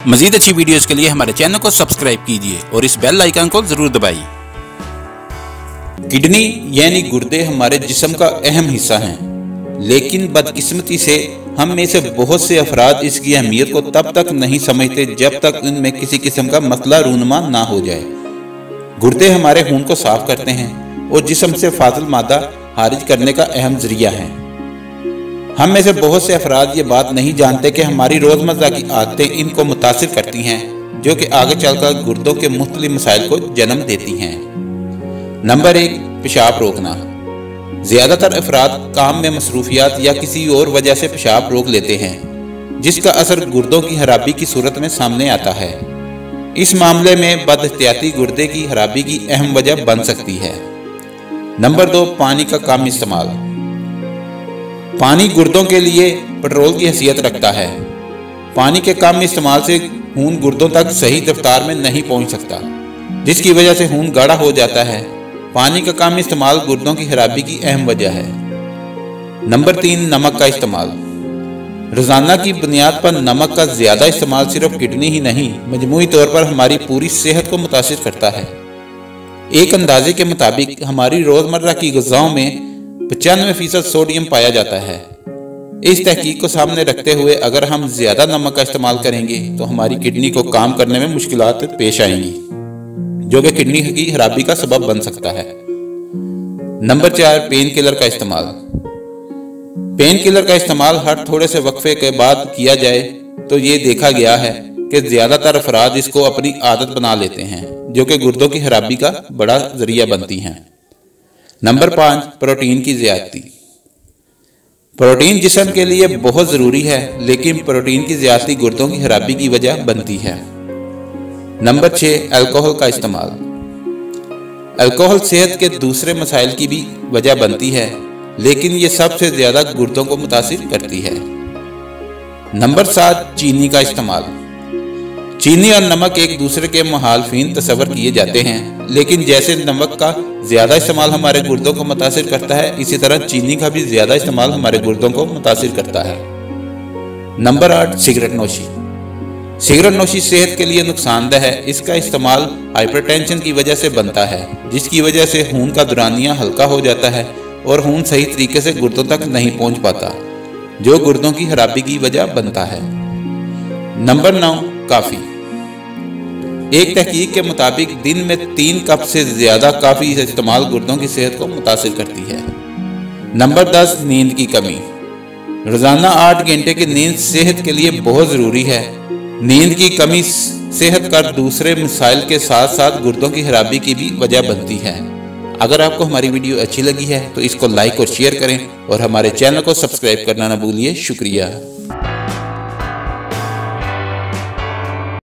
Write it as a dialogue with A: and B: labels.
A: मजीद अच्छी वीडियोस के लिए हमारे चैनल को सब्सक्राइब कीजिए और इस बेल आइकन को जरूर दबाइए। किडनी यानी गुर्दे हमारे जिस्म का अहम हिस्सा हैं, लेकिन बदकिस्मती से हम में से बहुत से अफराद इसकी अहमियत को तब तक नहीं समझते जब तक उनमें किसी किस्म का मसला रूनुमा ना हो जाए। गुर्दे हमारे खून को साफ करते हैं और जिस्म से फाजिल मादा खारिज करने का अहम जरिया है। हम में से बहुत से अफराद ये बात नहीं जानते कि हमारी रोजमर्रा की आदतें इनको मुतासिर करती हैं, जो कि आगे चलकर गुर्दों के मुख्तलिफ मसाइल को जन्म देती हैं। नंबर 1, पेशाब रोकना। ज्यादातर अफराद काम में मसरूफियात या किसी और वजह से पेशाब रोक लेते हैं, जिसका असर गुर्दों की खराबी की सूरत में सामने आता है। इस मामले में बदएहतियाती गुर्दे की खराबी की अहम वजह बन सकती है। नंबर 2, पानी का कम इस्तेमाल। पानी गुर्दों के लिए पेट्रोल की हैसियत रखता है। पानी के कम इस्तेमाल से खून गुर्दों तक सही रफ्तार में नहीं पहुंच सकता, जिसकी वजह से खून गाढ़ा हो जाता है। पानी का कम इस्तेमाल गुर्दों की खराबी की अहम वजह है। नंबर 3, नमक का इस्तेमाल। रोजाना की बुनियाद पर नमक का ज्यादा इस्तेमाल सिर्फ किडनी ही नहीं, मजमूई तौर पर हमारी पूरी सेहत को मुतासिर करता है। एक अंदाजे के मुताबिक हमारी रोजमर्रा की ग़िज़ाओं में 95% सोडियम पाया जाता है। इस तहकीक को सामने रखते हुए अगर हम ज्यादा नमक का इस्तेमाल करेंगे तो हमारी किडनी को काम करने में मुश्किलात पेश आएंगी, जो कि किडनी की खराबी का सबब बन सकता है। नंबर 4, पेन किलर का इस्तेमाल। पेन किलर का इस्तेमाल हर थोड़े से वक्फे के बाद किया जाए तो ये देखा गया है कि ज्यादातर अफराद इसको अपनी आदत बना लेते हैं, जो कि गुर्दों की खराबी का बड़ा जरिया बनती हैं। नंबर 5, प्रोटीन की ज़्यादती। प्रोटीन जिस्म के लिए बहुत ज़रूरी है, लेकिन प्रोटीन की ज़्यादती गुर्दों की खराबी की वजह बनती है। नंबर 6, अल्कोहल का इस्तेमाल। अल्कोहल सेहत के दूसरे मसाइल की भी वजह बनती है, लेकिन ये सबसे ज़्यादा गुर्दों को मुतासिर करती है। नंबर 7, चीनी का इस्तेमाल। चीनी और नमक एक दूसरे के मुखालिफिन तस्वर किए जाते हैं, लेकिन जैसे नमक का ज्यादा इस्तेमाल हमारे गुर्दों को मुतासिर करता है, इसी तरह चीनी का भी ज्यादा इस्तेमाल हमारे गुर्दों को मुतासिर करता है। नंबर 8, सिगरेट नोशी। सिगरेट नोशी सेहत के लिए नुकसानदेह है। इसका इस्तेमाल हाइपरटेंशन की वजह से बनता है, जिसकी वजह से खून का दौरानिया हल्का हो जाता है और खून सही तरीके से गुर्दों तक नहीं पहुंच पाता, जो गुर्दों की खराबी की वजह बनता है। नंबर 9, काफी। एक तहकीक के मुताबिक दिन में 3 कप से ज्यादा काफी इस्तेमाल गुर्दों की सेहत को मुतासिर करती है। नंबर 10, नींद की कमी। रोजाना 8 घंटे की नींद सेहत के लिए बहुत जरूरी है। नींद की कमी सेहत का दूसरे मसाइल के साथ साथ गुर्दों की खराबी की भी वजह बनती है। अगर आपको हमारी वीडियो अच्छी लगी है तो इसको लाइक और शेयर करें और हमारे चैनल को सब्सक्राइब करना ना भूलिए। शुक्रिया।